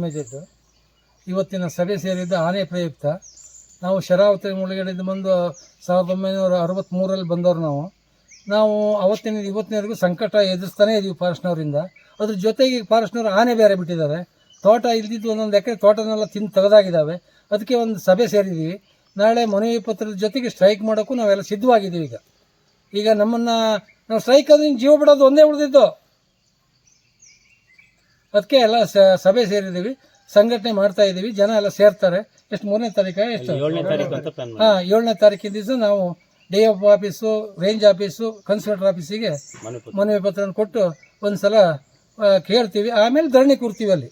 Limited ಇವತ್ತಿನ ಸಭೆ ಸೇರಿದ್ದು ಆನೆ ಪ್ರಯುಕ್ತ. ನಾವು ಶರಾವತಿ ಮುಳುಗಡೆಯಿಂದ ಬಂದು 1963ರಲ್ಲಿ ಬಂದವರು. ನಾವು ಅವತ್ತಿನ ಇವತ್ತಿನವರೆಗೂ ಸಂಕಟ ಎದುರಿಸ್ತಾನೇ ಇದ್ದೀವಿ ಫಾರೆಸ್ಟ್ನವರಿಂದ. ಅದ್ರ ಜೊತೆಗೆ ಫಾರೆಸ್ಟ್ನವರು ಆನೆ ಬೇರೆ ಬಿಟ್ಟಿದ್ದಾರೆ. ತೋಟ ಇಲ್ದಿದ್ದು ಒಂದೊಂದು ಎಕರೆ ತೋಟನೆಲ್ಲ ತಿಂದು ತೆಗೆದಾಗಿದ್ದಾವೆ. ಅದಕ್ಕೆ ಒಂದು ಸಭೆ ಸೇರಿದ್ದೀವಿ. ನಾಳೆ ಮನವಿ ಪತ್ರದ ಜೊತೆಗೆ ಸ್ಟ್ರೈಕ್ ಮಾಡೋಕ್ಕೂ ನಾವೆಲ್ಲ ಸಿದ್ಧವಾಗಿದ್ದೀವಿ. ಈಗ ನಮ್ಮನ್ನು ನಾವು ಸ್ಟ್ರೈಕ್ ಆದ್ರೆ ಜೀವ ಬಿಡೋದು ಒಂದೇ ಉಳಿದಿದ್ದು. ಅದಕ್ಕೆ ಎಲ್ಲ ಸಭೆ ಸೇರಿದ್ದೀವಿ, ಸಂಘಟನೆ ಮಾಡ್ತಾ ಇದ್ದೀವಿ. ಜನ ಎಲ್ಲ ಸೇರ್ತಾರೆ. ಎಷ್ಟು 3ನೇ ತಾರೀಕು ಎಷ್ಟು 7ನೇ ತಾರೀಕಿನ ದಿವಸ ನಾವು DF ಆಫೀಸು, ರೇಂಜ್ ಆಫೀಸು, ಕನ್ಸಲ್ಟರ್ ಆಫೀಸಿಗೆ ಮನವಿ ಪತ್ರ ಕೊಟ್ಟು ಒಂದು ಸಲ ಕೇಳ್ತೀವಿ. ಆಮೇಲೆ ಧರಣಿ ಕೂರ್ತೀವಿ. ಅಲ್ಲಿ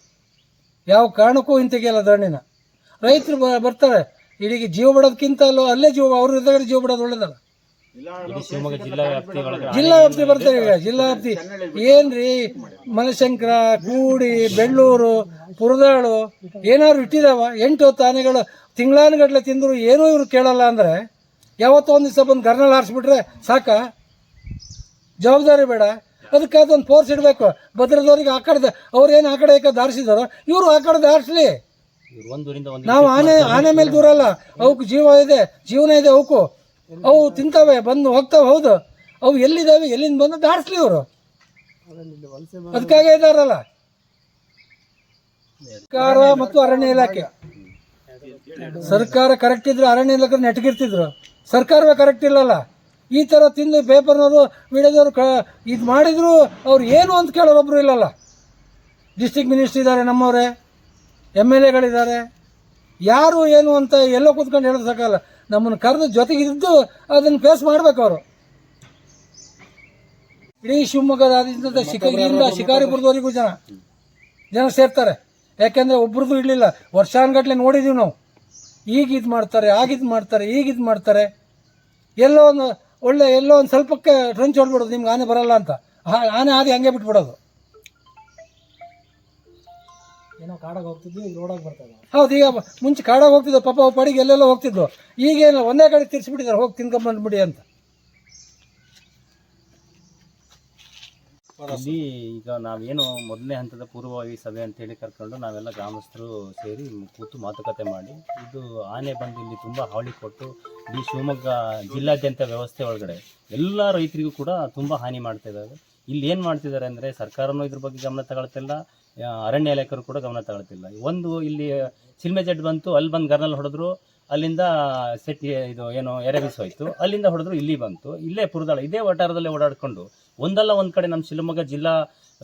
ಯಾವ ಕಾರಣಕ್ಕೂ ಹಿಂತೆಗೆಯಲ್ಲ ಧರಣಿನ. ರೈತರು ಬರ್ತಾರೆ. ಇಡೀ ಜೀವ ಬಿಡೋದಕ್ಕಿಂತ ಅಲ್ಲೇ ಅವ್ರ ಎದುರುಗಡೆ ಜೀವ ಬಿಡೋದು ಒಳ್ಳೇದಲ್ಲ. ಜಿಲ್ಲಾ ವ್ಯಾಪ್ತಿ ಬರ್ತಾರೆ. ಈಗ ಜಿಲ್ಲಾ ವ್ಯಾಪ್ತಿ ಏನ್ರಿ, ಮನಶಂಕರ, ಕೂಡಿ, ಬೆಳ್ಳೂರು, ಪುರದಾಳು ಏನಾದ್ರು ಇಟ್ಟಿದಾವ. 8 ಆನೆಗಳು ತಿಂಗಳಾನುಗಟ್ಲೆ ತಿಂದರು ಏನೂ ಇವ್ರು ಕೇಳಲ್ಲ. ಅಂದರೆ ಯಾವತ್ತೋ ಒಂದು ದಿವಸ ಬಂದು ಗರ್ನಲ್ ಹಾರಿಸ್ಬಿಟ್ರೆ ಸಾಕ? ಜವಾಬ್ದಾರಿ ಬೇಡ. ಅದಕ್ಕೆ ಅದೊಂದು ಫೋರ್ಸ್ ಇಡಬೇಕು. ಭದ್ರದವ್ರಿಗೆ ಆ ಕಡೆ ಅವ್ರೇನು ಆ ಕಡೆ ದಾರಿಸಿದಾರೋ ಇವರು ಆ ಕಡೆ ದಾರಿಸಲಿ. ನಾವು ಆನೆ ಮೇಲೆ ದೂರ ಅಲ್ಲ. ಅವಕ್ಕೆ ಜೀವನ ಇದೆ. ಅವಕ್ಕೂ ಅವು ತಿಂತಾವೆ, ಬಂದು ಹೋಗ್ತಾವೆ. ಹೌದು, ಅವು ಎಲ್ಲಿದ್ದಾವೆ, ಎಲ್ಲಿಂದ ಬಂದು ದಾರಿಸ್ಲಿ ಅವರು. ಅದಕ್ಕಾಗೇ ಇದ್ದಾರಲ್ಲ ಸರ್ಕಾರ ಮತ್ತು ಅರಣ್ಯ ಇಲಾಖೆ. ಸರ್ಕಾರ ಕರೆಕ್ಟ್ ಇದ್ರೆ ಅರಣ್ಯ ಇಲಾಖೆ ನೆಟ್ಗಿರ್ತಿದ್ರು. ಸರ್ಕಾರವೇ ಕರೆಕ್ಟ್ ಇಲ್ಲಲ್ಲ. ಈ ಥರ ತಿಂದು ಪೇಪರ್ನವರು, ವಿಡಿಯೋದವರು ಇದು ಮಾಡಿದ್ರು ಅವ್ರು ಏನು ಅಂತ ಕೇಳೋರೊಬ್ಬರು ಇಲ್ಲಲ್ಲ. ಡಿಸ್ಟ್ರಿಕ್ಟ್ ಮಿನಿಸ್ಟರ್ ಇದ್ದಾರೆ, ನಮ್ಮವರೇ MLAಗಳಿದ್ದಾರೆ. ಯಾರು ಏನು ಅಂತ ಎಲ್ಲೋ ಕೂತ್ಕೊಂಡು ಹೇಳೋದು ಸಾಕಲ್ಲ. ನಮ್ಮನ್ನು ಕರೆದು ಜೊತೆಗಿದ್ದು ಅದನ್ನು ಫೇಸ್ ಮಾಡ್ಬೇಕು ಅವರು. ಇಡೀ ಶಿವಮೊಗ್ಗದಾದ್ಯಂತ ಶಿಕಾರಿಪುರದವರೆಗೂ ಜನ ಸೇರ್ತಾರೆ. ಯಾಕೆಂದರೆ ಒಬ್ರದ್ದು ಇರಲಿಲ್ಲ. ವರ್ಷಾನುಗಟ್ಲೆ ನೋಡಿದ್ದೀವಿ ನಾವು. ಈಗ ಇದು ಮಾಡ್ತಾರೆ, ಆಗಿದ್ದು ಮಾಡ್ತಾರೆ, ಈಗಿದು ಮಾಡ್ತಾರೆ. ಎಲ್ಲೋ ಒಂದು ಸ್ವಲ್ಪಕ್ಕೆ ಟ್ರಂಚ್ ಹೊಡ್ಬಿಡೋದು, ನಿಮ್ಗೆ ಆನೆ ಬರಲ್ಲ ಅಂತ. ಆನೆ ಆದಿ ಹಂಗೆ ಬಿಟ್ಬಿಡೋದು. ಏನೋ ಕಾಡಾಗಿ ಹೋಗ್ತಿದ್ವಿ, ಈಗ ರೋಡಾಗಿ ಬರ್ತದೆ. ಹೌದು, ಈಗ ಮುಂಚೆ ಕಾಡಾಗಿ ಹೋಗ್ತಿದ್ವು ಪಾಪ. ಅವು ಪಡಿಗೆ ಎಲ್ಲೆಲ್ಲ ಹೋಗ್ತಿದ್ವು. ಈಗೇನು ಒಂದೇ ಕಡೆ ತಿರ್ಸಿಬಿಟ್ಟಿದ್ದಾರೆ, ಹೋಗಿ ತಿನ್ಕೊಂಬಂದ್ಬಿಡಿ ಅಂತ. ಇಲ್ಲಿ ಈಗ ನಾವೇನು ಮೊದಲನೇ ಹಂತದ ಪೂರ್ವಭಾವಿ ಸಭೆ ಅಂತೇಳಿ ಕರ್ಕೊಂಡು ನಾವೆಲ್ಲ ಗ್ರಾಮಸ್ಥರು ಸೇರಿ ಕೂತು ಮಾತುಕತೆ ಮಾಡಿ, ಇದು ಆನೆ ಬಂದು ಇಲ್ಲಿ ತುಂಬ ಹಾವಳಿ ಕೊಟ್ಟು ಈ ಶಿವಮೊಗ್ಗ ಜಿಲ್ಲಾದ್ಯಂತ ವ್ಯವಸ್ಥೆ ಒಳಗಡೆ ಎಲ್ಲ ರೈತರಿಗೂ ಕೂಡ ತುಂಬ ಹಾನಿ ಮಾಡ್ತಾ ಇದ್ದಾರೆ. ಇಲ್ಲಿ ಏನು ಮಾಡ್ತಿದ್ದಾರೆ ಅಂದರೆ ಸರ್ಕಾರನೂ ಇದ್ರ ಬಗ್ಗೆ ಗಮನ ತಗೊಳ್ತಿಲ್ಲ, ಅರಣ್ಯ ಇಲಾಖೆಯವರು ಕೂಡ ಗಮನ ತಗೊಳ್ತಿಲ್ಲ. ಒಂದು ಇಲ್ಲಿ ಚಿಲ್ಮೆ ಜಡ್ ಬಂತು, ಅಲ್ಲಿ ಬಂದು ಗರ್ನಲ್ ಹೊಡೆದ್ರು, ಅಲ್ಲಿಂದ ಇದು ಏನು ಎರೆಬಿಸು ಹೋಯ್ತು, ಅಲ್ಲಿಂದ ಹೊಡೆದ್ರು, ಇಲ್ಲಿ ಬಂತು, ಇಲ್ಲೇ ಪುರದಾಳ ಇದೇ ವಟಾರದಲ್ಲೇ ಓಡಾಡಿಕೊಂಡು ಒಂದಲ್ಲ ಒಂದು ಕಡೆ ನಮ್ಮ ಶಿವಮೊಗ್ಗ ಜಿಲ್ಲಾ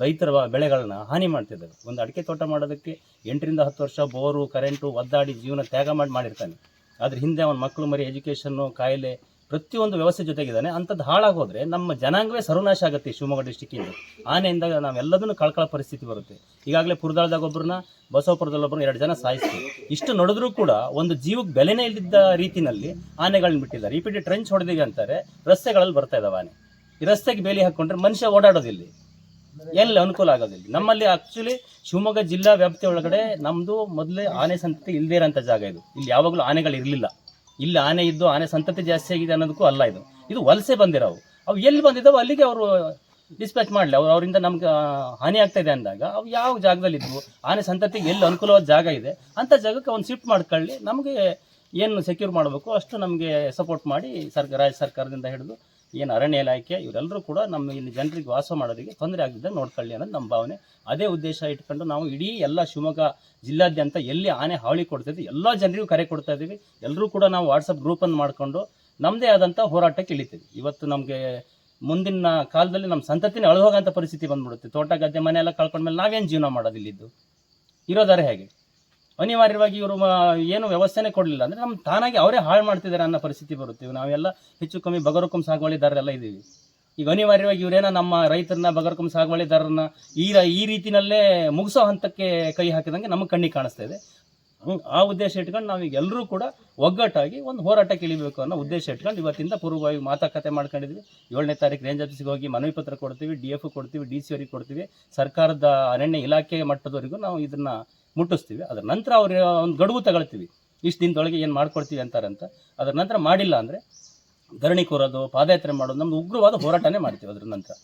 ರೈತರ ಬೆಳೆಗಳನ್ನ ಹಾನಿ ಮಾಡ್ತಿದ್ದಾರೆ. ಒಂದು ಅಡಿಕೆ ತೋಟ ಮಾಡೋದಕ್ಕೆ 8 ರಿಂದ 10 ವರ್ಷ ಬೋರು, ಕರೆಂಟು ಒದ್ದಾಡಿ ಜೀವನ ತ್ಯಾಗ ಮಾಡಿರ್ತಾನೆ. ಅದ್ರ ಹಿಂದೆ ಅವನ ಮಕ್ಕಳು ಮರಿ, ಎಜುಕೇಷನ್ನು, ಕಾಯಿಲೆ, ಪ್ರತಿಯೊಂದು ವ್ಯವಸ್ಥೆ ಜೊತೆಗಿದ್ದಾನೆ. ಅಂಥದ್ದು ಹಾಳಾಗೋದ್ರೆ ನಮ್ಮ ಜನಾಂಗವೇ ಸರ್ವನಾಶ ಆಗುತ್ತೆ. ಶಿವಮೊಗ್ಗ ಡಿಸ್ಟಿಕ್ಕಿಂದ ಆನೆಯಿಂದ ನಾವೆಲ್ಲದನ್ನು ಕಳ್ಕೊಳ್ಳೋ ಪರಿಸ್ಥಿತಿ ಬರುತ್ತೆ. ಈಗಾಗಲೇ ಪುರದಾಳದಾಗ ಒಬ್ಬರನ್ನ, ಬಸವಪುರದಲ್ಲೊಬ್ಬರನ್ನ 2 ಜನ ಸಾಯಿಸ್ತೀವಿ. ಇಷ್ಟು ನಡೆದ್ರೂ ಕೂಡ ಒಂದು ಜೀವಕ್ಕೆ ಬೆಲೆನೇ ಇಲ್ಲದಿದ್ದ ರೀತಿಯಲ್ಲಿ ಆನೆಗಳನ್ನ ಬಿಟ್ಟಿದ್ದಾರೆ. ರಿಪೀಟೆಡ್ ಟ್ರೆಂಚ್ ಹೊಡೆದಿಗೆ ಅಂತಾರೆ, ರಸ್ತೆಗಳಲ್ಲಿ ಬರ್ತಾ ಇದ್ದಾವೆ ಆನೆ. ಈ ರಸ್ತೆಗೆ ಬೇಲಿ ಹಾಕ್ಕೊಂಡ್ರೆ ಮನುಷ್ಯ ಓಡಾಡೋದಿಲ್ಲ, ಎಲ್ಲಿ ಅನುಕೂಲ ಆಗೋದಿಲ್ಲ. ನಮ್ಮಲ್ಲಿ ಆಕ್ಚುಲಿ ಶಿವಮೊಗ್ಗ ಜಿಲ್ಲಾ ವ್ಯಾಪ್ತಿ ಒಳಗಡೆ ನಮ್ಮದು ಮೊದಲೇ ಆನೆ ಸಂತತಿ ಇಲ್ಲದೇ ಇರೋಂಥ ಜಾಗ ಇದು. ಇಲ್ಲಿ ಯಾವಾಗಲೂ ಆನೆಗಳು ಇರಲಿಲ್ಲ. ಇಲ್ಲಿ ಆನೆ ಇದ್ದು ಆನೆ ಸಂತತಿ ಜಾಸ್ತಿ ಆಗಿದೆ ಅನ್ನೋದಕ್ಕೂ ಅಲ್ಲ. ಇದು ವಲಸೆ ಬಂದಿರೋವು. ಅವು ಎಲ್ಲಿ ಬಂದಿದ್ದಾವೆ ಅಲ್ಲಿಗೆ ಅವರು ಡಿಸ್ಪ್ಯಾಚ್ ಮಾಡಲಿ. ಅವರಿಂದ ನಮ್ಗೆ ಹಾನಿ ಆಗ್ತಾ ಇದೆ ಅಂದಾಗ ಅವು ಯಾವ ಜಾಗದಲ್ಲಿ ಇದ್ವು, ಆನೆ ಸಂತತಿಗೆ ಎಲ್ಲಿ ಅನುಕೂಲವಾದ ಜಾಗ ಇದೆ ಅಂಥ ಜಾಗಕ್ಕೆ ಅವ್ನು ಶಿಫ್ಟ್ ಮಾಡ್ಕೊಳ್ಳಿ. ನಮಗೆ ಏನು ಸೆಕ್ಯೂರ್ ಮಾಡಬೇಕು ಅಷ್ಟು ನಮಗೆ ಸಪೋರ್ಟ್ ಮಾಡಿ ರಾಜ್ಯ ಸರ್ಕಾರದಿಂದ ಹಿಡಿದು ಏನು ಅರಣ್ಯ ಇಲಾಖೆ ಇವರೆಲ್ಲರೂ ಕೂಡ ನಮ್ಮ ಇಲ್ಲಿ ಜನರಿಗೆ ವಾಸ ಮಾಡೋದಕ್ಕೆ ತೊಂದರೆ ಆಗದಿದ್ದಾಗ ನೋಡ್ಕೊಳ್ಳಿ ಅನ್ನೋದು ನಮ್ಮ ಭಾವನೆ. ಅದೇ ಉದ್ದೇಶ ಇಟ್ಕೊಂಡು ನಾವು ಇಡೀ ಎಲ್ಲ ಶಿವಮೊಗ್ಗ ಜಿಲ್ಲಾದ್ಯಂತ ಎಲ್ಲಿ ಆನೆ ಹಾವಳಿ ಕೊಡ್ತಿದ್ವಿ ಎಲ್ಲ ಜನರಿಗೂ ಕರೆ ಕೊಡ್ತಾ ಇದ್ದೀವಿ. ಎಲ್ಲರೂ ಕೂಡ ನಾವು ವಾಟ್ಸಪ್ ಗ್ರೂಪನ್ನು ಮಾಡಿಕೊಂಡು ನಮ್ಮದೇ ಆದಂಥ ಹೋರಾಟಕ್ಕೆ ಇಳಿತೀವಿ. ಇವತ್ತು ನಮಗೆ ಮುಂದಿನ ಕಾಲದಲ್ಲಿ ನಮ್ಮ ಸಂತತಿನೇ ಅಳಹೋಗೋಂಥ ಪರಿಸ್ಥಿತಿ ಬಂದ್ಬಿಡುತ್ತೆ. ತೋಟ ಗದ್ದೆ ಮನೆ ಎಲ್ಲ ಕಳ್ಕೊಂಡ್ಮೇಲೆ ನಾವೇನು ಜೀವನ ಮಾಡೋದು? ಇಲ್ಲಿದ್ದು ಇರೋದಾರೆ ಹೇಗೆ? ಅನಿವಾರ್ಯವಾಗಿ ಇವರು ಏನು ವ್ಯವಸ್ಥೆನೇ ಕೊಡಲಿಲ್ಲ ಅಂದರೆ ನಮ್ಮ ತಾನಾಗಿ ಅವರೇ ಹಾಳು ಮಾಡ್ತಿದ್ದಾರೆ ಅನ್ನೋ ಪರಿಸ್ಥಿತಿ ಬರುತ್ತೆ. ನಾವೆಲ್ಲ ಹೆಚ್ಚು ಕಮ್ಮಿ ಬಗರುಕುಂ ಸಾಗುವಳಿದಾರರೆಲ್ಲ ಇದ್ದೀವಿ. ಈಗ ಅನಿವಾರ್ಯವಾಗಿ ಇವರೇನೋ ನಮ್ಮ ರೈತರನ್ನ, ಬಗರುಕುಂ ಸಾಗುವಳಿದಾರರನ್ನ ಈ ರೀತಿಯಲ್ಲೇ ಮುಗಿಸೋ ಹಂತಕ್ಕೆ ಕೈ ಹಾಕಿದಂಗೆ ನಮಗೆ ಕಣ್ಣಿಗೆ ಕಾಣಿಸ್ತಾ ಇದೆ. ಆ ಉದ್ದೇಶ ಇಟ್ಕೊಂಡು ನಾವೀಗ ಎಲ್ಲರೂ ಕೂಡ ಒಗ್ಗಟ್ಟಾಗಿ ಒಂದು ಹೋರಾಟಕ್ಕೆ ಇಳಿಬೇಕು ಅನ್ನೋ ಉದ್ದೇಶ ಇಟ್ಕೊಂಡು ಇವತ್ತಿಂದ ಪೂರ್ವವಾಗಿ ಮಾತುಕತೆ ಮಾಡ್ಕೊಂಡಿದ್ವಿ. 7ನೇ ತಾರೀಕು ರೇಂಜ್ ಆಫೀಸಿಗೆ ಹೋಗಿ ಮನವಿ ಪತ್ರ ಕೊಡ್ತೀವಿ, DF ಕೊಡ್ತೀವಿ, DC ಅವರಿಗೆ ಕೊಡ್ತೀವಿ, ಸರ್ಕಾರದ ಅರಣ್ಯ ಇಲಾಖೆ ಮಟ್ಟದವರೆಗೂ ನಾವು ಇದನ್ನು ಮುಟ್ಟಿಸ್ತೀವಿ. ಅದರ ನಂತರ ಅವ್ರು ಒಂದು ಗಡುವು ತಗೊಳ್ತೀವಿ, ಇಷ್ಟು ದಿನದೊಳಗೆ ಏನು ಮಾಡ್ಕೊಡ್ತೀವಿ ಅಂತಾರಂತ. ಅದರ ನಂತರ ಮಾಡಿಲ್ಲ ಅಂದರೆ ಧರಣಿ ಕೂರೋದು, ಪಾದಯಾತ್ರೆ ಮಾಡೋದು, ನಮ್ದು ಉಗ್ರವಾದ ಹೋರಾಟನೇ ಮಾಡ್ತೀವಿ ಅದರ ನಂತರ.